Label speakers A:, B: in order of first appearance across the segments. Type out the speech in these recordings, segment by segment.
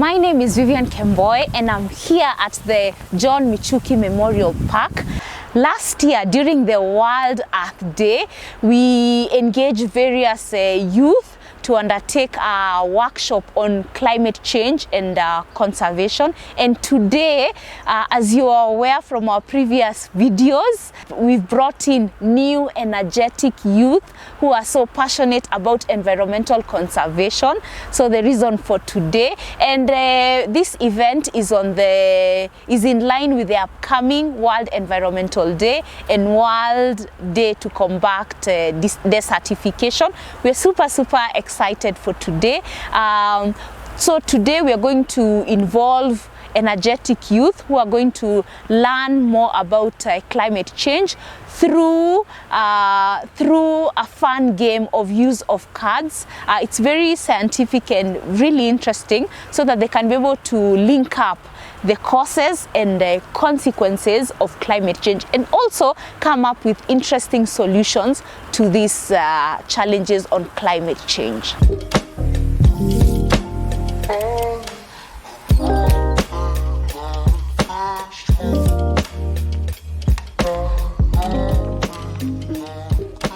A: My name is Vivian Kemboy and I'm here at the John Michuki Memorial Park. Last year during the World Earth Day, we engaged various youth to undertake a workshop on climate change and conservation. And today, as you are aware from our previous videos, we've brought in new energetic youth who are so passionate about environmental conservation. So the reason for today, and this event is in line with the upcoming World Environmental Day and World Day to combat desertification. We're super excited for today. So today we are going to involve energetic youth who are going to learn more about climate change through a fun game of use of cards. It's very scientific and really interesting, so that they can be able to link up the causes and the consequences of climate change and also come up with interesting solutions to these challenges on climate change.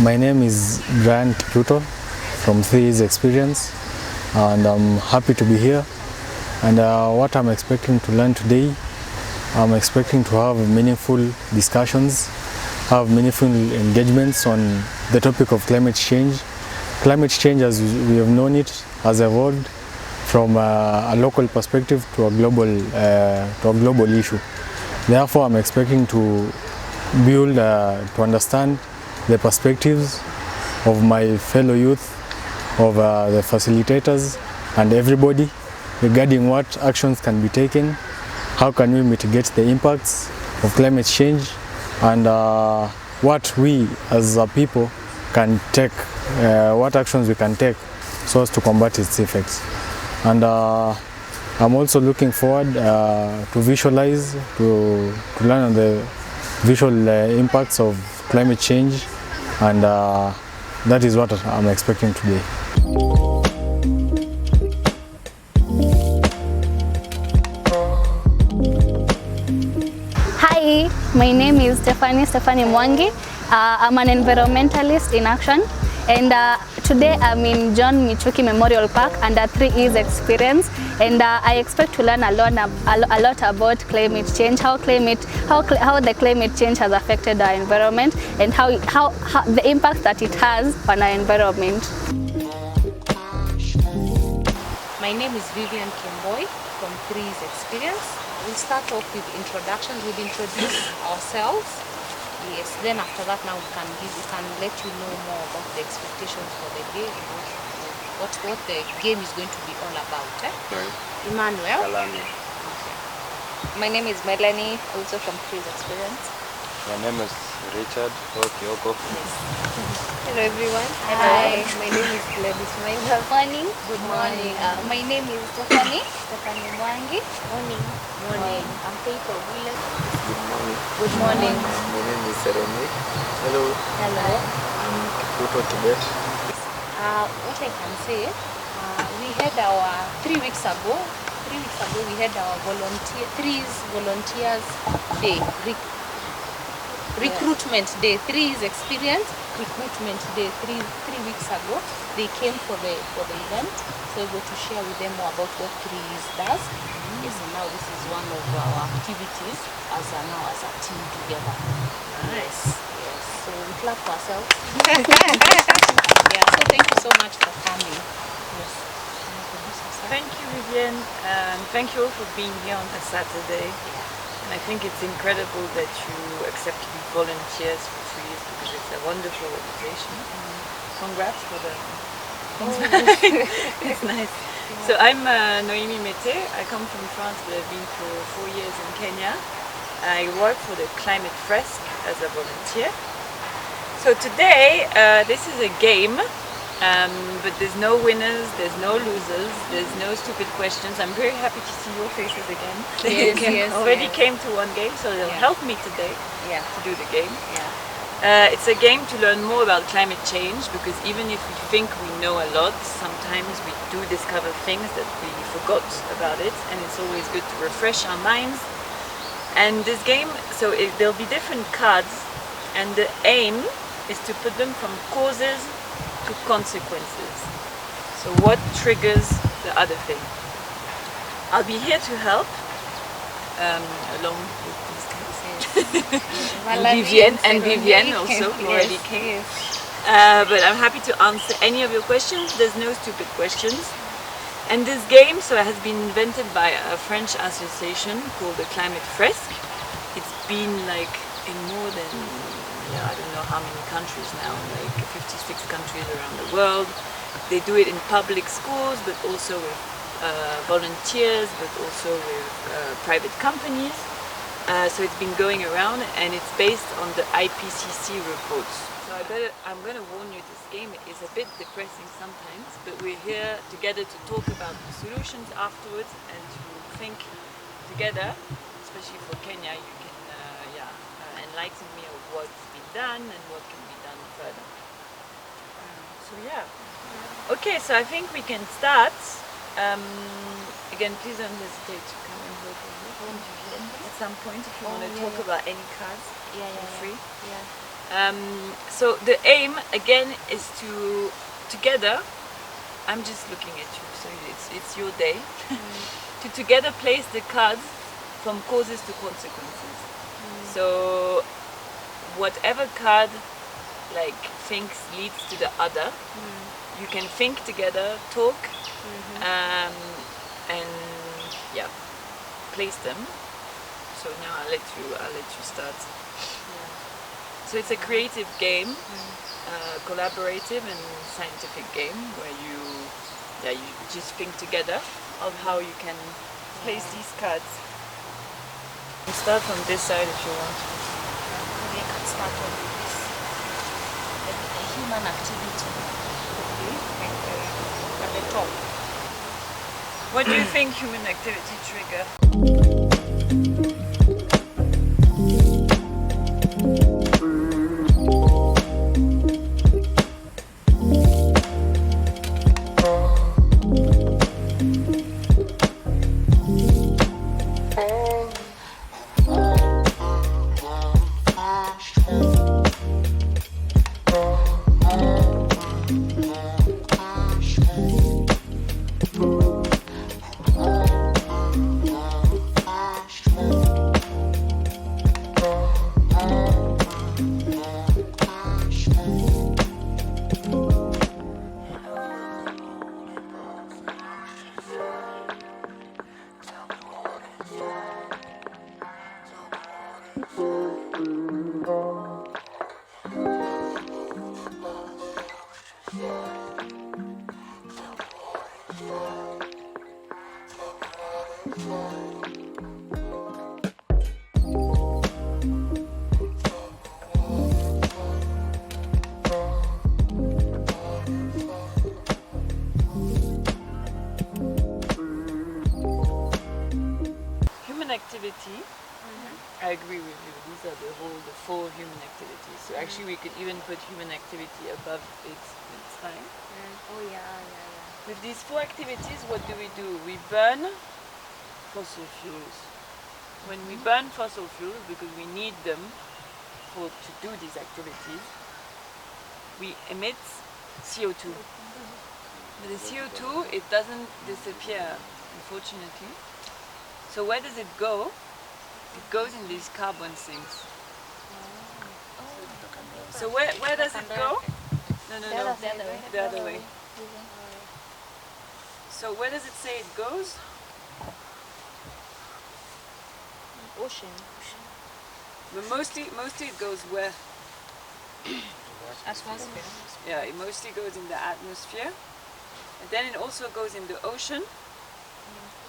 B: My name is Grant Pluto from 3 Years Experience, and I'm happy to be here. And what I'm expecting to learn today, I'm expecting to have meaningful discussions, have meaningful engagements on the topic of climate change. Climate change, as we have known it, has evolved from a local perspective to a global issue. Therefore, I'm expecting to build, to understand the perspectives of my fellow youth, of the facilitators and everybody regarding what actions can be taken, how can we mitigate the impacts of climate change, and what we as a people can take, what actions we can take so as to combat its effects. And I'm also looking forward to visualize, to learn on the visual impacts of climate change, and that is what I'm expecting today.
C: Hi, my name is Stephanie Mwangi. I'm an environmentalist in action, and today I'm in John Michuki Memorial Park under 3 Years Experience, and I expect to learn a lot about climate change, how the climate change has affected our environment, and how the impact that it has on our environment.
A: My name is Vivian Kemboy from 3 Years Experience. We'll start off with introductions. We'll introduce ourselves. Yes, then after that now we can let you know more about the expectations for the day, what the game is going to be all about.
D: Right.
A: Emmanuel.
D: Kalani.
A: Okay.
E: My name is Melanie, also from 3 Years Experience.
D: My name is Richard Kyoko.
E: Hello everyone.
C: Hi.
E: My name is Gladys Maina. Good morning.
C: Good morning.
E: My name is Stephanie Mwangi.
C: Morning.
E: I'm Faith Obule.
D: Good morning.
C: Good morning.
D: My name is Seremi. Hello.
C: Hello.
D: I'm Pluto Tibet.
A: What I can say, we had our 3 weeks ago we had our volunteers day, recruitment day, 3 Years Experience recruitment day 3 weeks ago. They came for the event, so we got to share with them more about what 3 Years does. Yes, and now this is one of our activities as a team together. Nice. Yes, so we clap for ourselves. Yeah, so thank you so much for coming. Yes.
F: Thank you, Vivian, and thank you all for being here on a Saturday. And I think it's incredible that you accept to be volunteers for 3 years, because it's a wonderful organization. Congrats for the... It's nice. So I'm Noémie Mete. I come from France, but I've been for 4 years in Kenya. I work for the Climate Fresk as a volunteer. So today, this is a game. But there's no winners, there's no losers, there's no stupid questions. I'm very happy to see your faces again.
A: Yes,
F: You already came to one game, so they'll help me today
A: Yeah.
F: to do the game.
A: Yeah.
F: It's a game to learn more about climate change, because even if we think we know a lot, sometimes we do discover things that we forgot about it, and it's always good to refresh our minds. And this game, there'll be different cards, and the aim is to put them from causes to consequences. So what triggers the other thing? I'll be here to help, along with these guys. and Vivienne also, who already came. But I'm happy to answer any of your questions. There's no stupid questions. And this game has been invented by a French association called the Climate Fresk. It's been like in more than, I don't know how many countries now, like 56 countries around the world. They do it in public schools, but also with volunteers, but also with private companies. So it's been going around, and it's based on the IPCC reports. So I'm going to warn you, this game is a bit depressing sometimes, but we're here together to talk about the solutions afterwards and to think together, especially for Kenya. You can enlighten me of what's been done and what can be done further. Okay, so I think we can start. Again, please don't hesitate to come and work with me at some point if you want to talk about any cards. Feel free. So the aim again is to together. I'm just looking at you, so it's your day. To together place the cards from causes to consequences. So whatever card thinks leads to the other. You can think together, talk, and place them. So now I'll let you start. So it's a creative game, collaborative and scientific game where you just think together of how you can place these cards. You start from this side if you want.
A: We can start on this. The human activity. At the top.
F: What do you think human activity trigger? Activity. I agree with you. These are the four human activities. So actually we could even put human activity above its time. With these four activities, what do? We burn fossil fuels. When we burn fossil fuels, because we need them to do these activities, we emit CO2. But the CO2, it doesn't disappear, unfortunately. So where does it go? It goes in these carbon sinks. So where does it go? No. The other way. So where does it say it goes?
A: Ocean.
F: But mostly it goes where?
A: Atmosphere.
F: Yeah, it mostly goes in the atmosphere. And then it also goes in the ocean,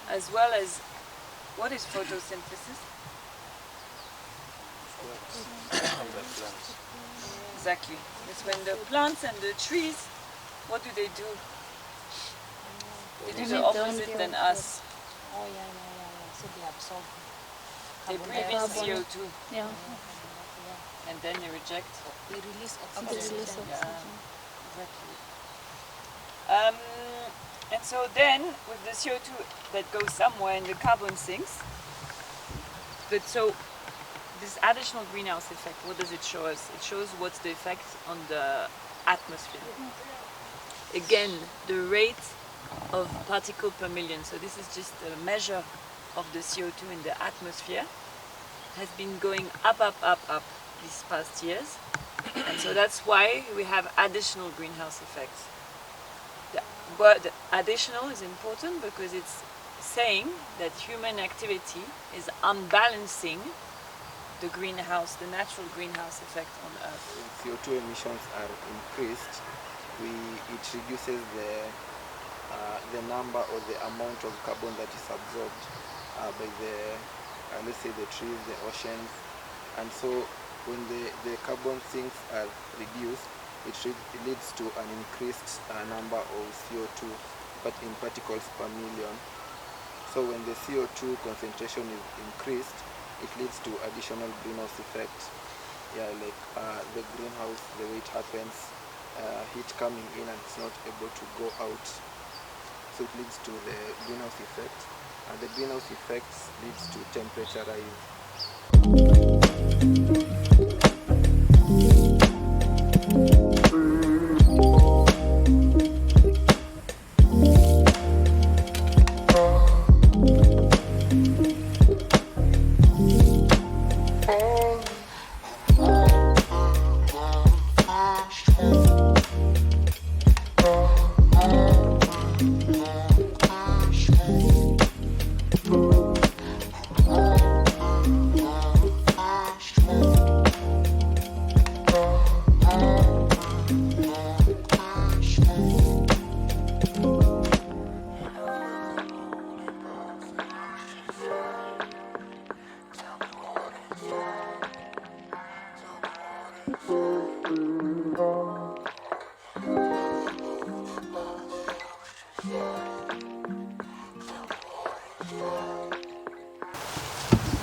F: as well as. What is photosynthesis? Exactly. It's when the plants and the trees, what do? They do the opposite than us.
A: So they absorb.
F: They breathe in CO2. and then they reject.
E: They release
F: Oxygen.
E: oxygen.
F: Yeah, exactly. And so then, with the CO2 that goes somewhere and the carbon sinks, but so this additional greenhouse effect, what does it show us? It shows what's the effect on the atmosphere. Again, the rate of particle per million, so this is just a measure of the CO2 in the atmosphere, has been going up these past years. And so that's why we have additional greenhouse effects. The word additional is important because it's saying that human activity is unbalancing the natural greenhouse effect on Earth.
D: When CO2 emissions are increased, it reduces the number or the amount of carbon that is absorbed by let's say the trees, the oceans, and so when the carbon sinks are reduced, it leads to an increased number of CO2, but in particles per million. So when the CO2 concentration is increased, it leads to additional greenhouse effect. Yeah, like the greenhouse, the way it happens, heat coming in and it's not able to go out. So it leads to the greenhouse effect, and the greenhouse effect leads to temperature rise.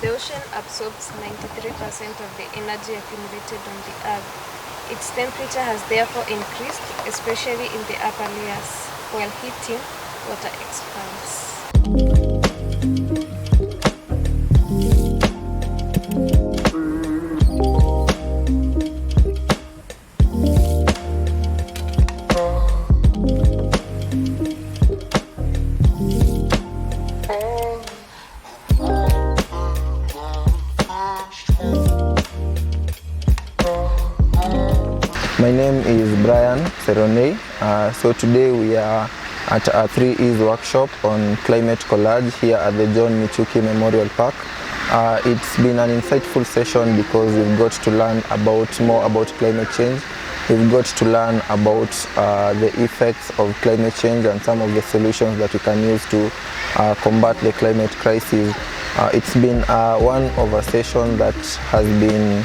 G: The ocean absorbs 93% of the energy accumulated on the Earth. Its temperature has therefore increased, especially in the upper layers. While heating, water expands.
D: My name is Brian Seronei. So today we are at a 3Es workshop on climate collage here at the John Michuki Memorial Park. It's been an insightful session because we've got to learn more about climate change. We've got to learn about the effects of climate change and some of the solutions that we can use to combat the climate crisis. It's been one of a session that has been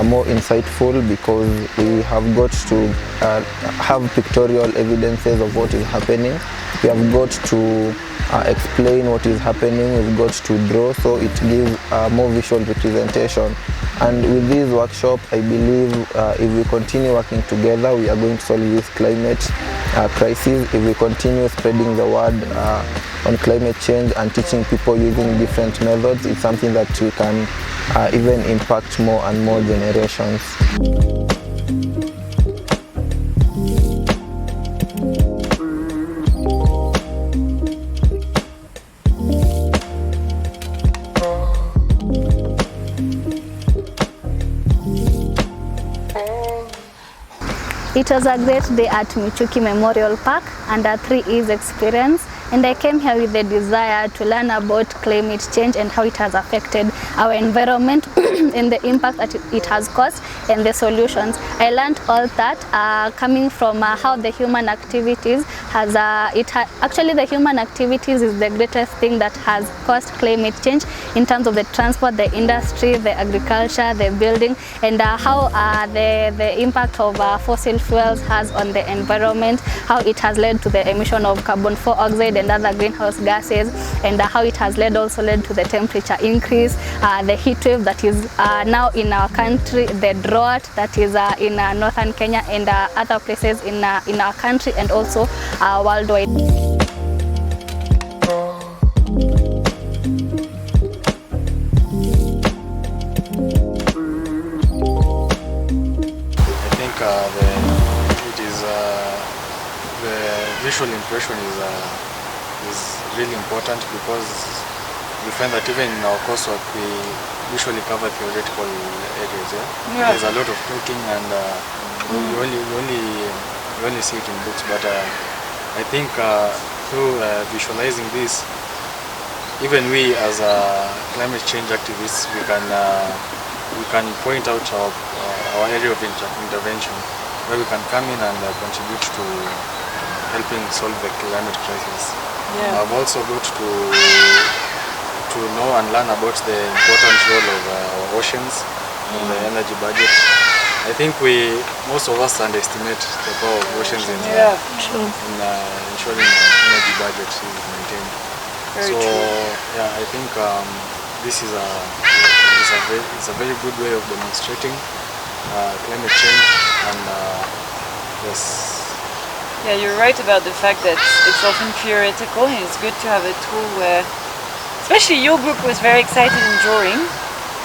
D: more insightful because we have got to have pictorial evidences of what is happening. We have got to explain what is happening, we've got to draw, so it gives more visual representation. And with this workshop, I believe if we continue working together, we are going to solve this climate crisis. If we continue spreading the word on climate change and teaching people using different methods, it's something that we can even impact more and more generations.
C: It was a great day at Michuki Memorial Park and a 3Es experience, and I came here with the desire to learn about climate change and how it has affected our environment and the impact that it has caused and the solutions. I learned all that coming from how the human activities has, actually the human activities is the greatest thing that has caused climate change in terms of the transport, the industry, the agriculture, the building, and how the impact of fossil fuels has on the environment, how it has led to the emission of carbon dioxide dioxide and other greenhouse gases, and how it has led to the temperature increase, the heat wave that is now in our country, the drought that is in northern Kenya and other places in our country and also worldwide.
B: The visual impression is really important, because we find that even in our coursework we usually cover theoretical areas. There's a lot of talking, and we only see it in books, but I think through visualizing this, even we as climate change activists, we can point out our area of intervention, where we can come in and contribute to helping solve the climate crisis. I've also got to know and learn about the important role of our oceans in the energy budget. I think most of us underestimate the power of oceans in ensuring energy budget is maintained. Yeah, I think this is a very good way of demonstrating climate change, and yes.
F: Yeah, you're right about the fact that it's often theoretical, and it's good to have a tool where, especially your group was very excited in drawing,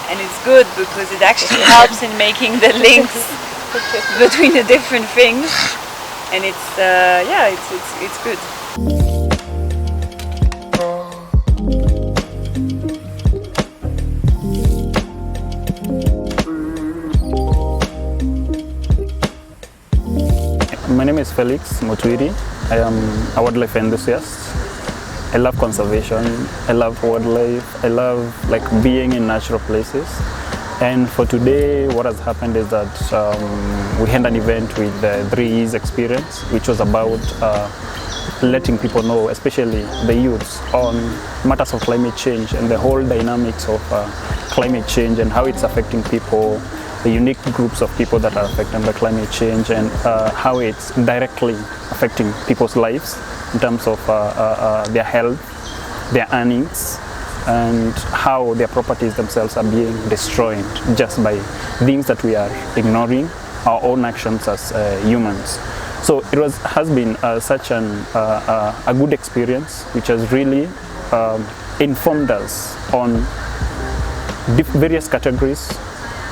F: and it's good because it actually helps in making the links between the different things, and it's good.
H: My name is Felix Mutwiri. I am a wildlife enthusiast. I love conservation. I love wildlife. I love being in natural places. And for today, what has happened is that we had an event with the 3Es experience, which was about letting people know, especially the youths, on matters of climate change and the whole dynamics of climate change and how it's affecting people, the unique groups of people that are affected by climate change, and how it's directly affecting people's lives in terms of their health, their earnings, and how their properties themselves are being destroyed just by things that we are ignoring, our own actions as humans. So it has been such a good experience, which has really informed us on various categories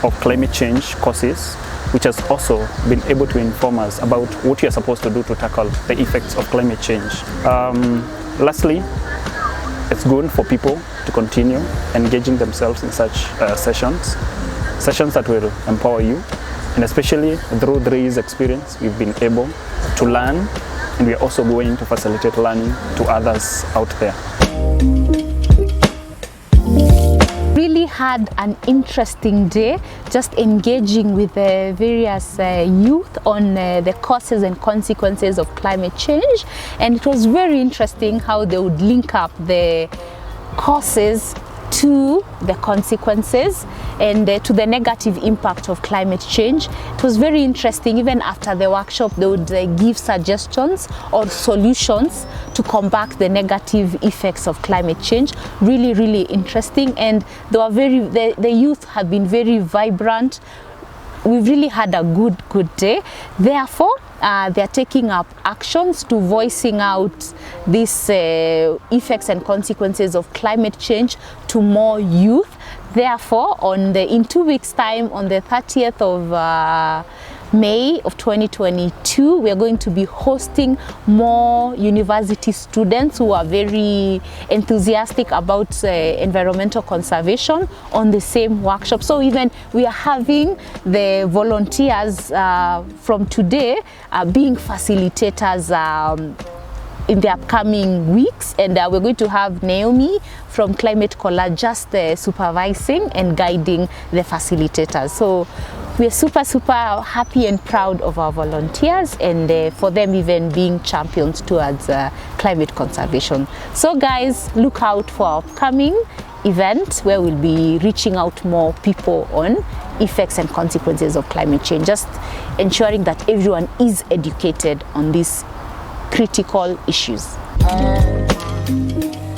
H: of climate change causes, which has also been able to inform us about what we are supposed to do to tackle the effects of climate change. Lastly, it's good for people to continue engaging themselves in such sessions that will empower you, and especially through 3Es experience, we've been able to learn, and we are also going to facilitate learning to others out there.
A: Really had an interesting day, just engaging with the various youth on the causes and consequences of climate change, and it was very interesting how they would link up the causes to the consequences and to the negative impact of climate change. It was very interesting. Even after the workshop, they would give suggestions or solutions to combat the negative effects of climate change. Really, really interesting, and they were the youth have been very vibrant. We've really had a good day. Therefore, they're taking up actions to voicing out these effects and consequences of climate change to more youth. Therefore, in 2 weeks' time, on the 30th of May of 2022, we are going to be hosting more university students who are very enthusiastic about environmental conservation on the same workshop. So even we are having the volunteers from today being facilitators in the upcoming weeks, and we're going to have Naomi from Climate Collage just supervising and guiding the facilitators. So we're super happy and proud of our volunteers, and for them even being champions towards climate conservation. So guys, look out for our upcoming event where we'll be reaching out more people on effects and consequences of climate change, just ensuring that everyone is educated on these critical issues. you.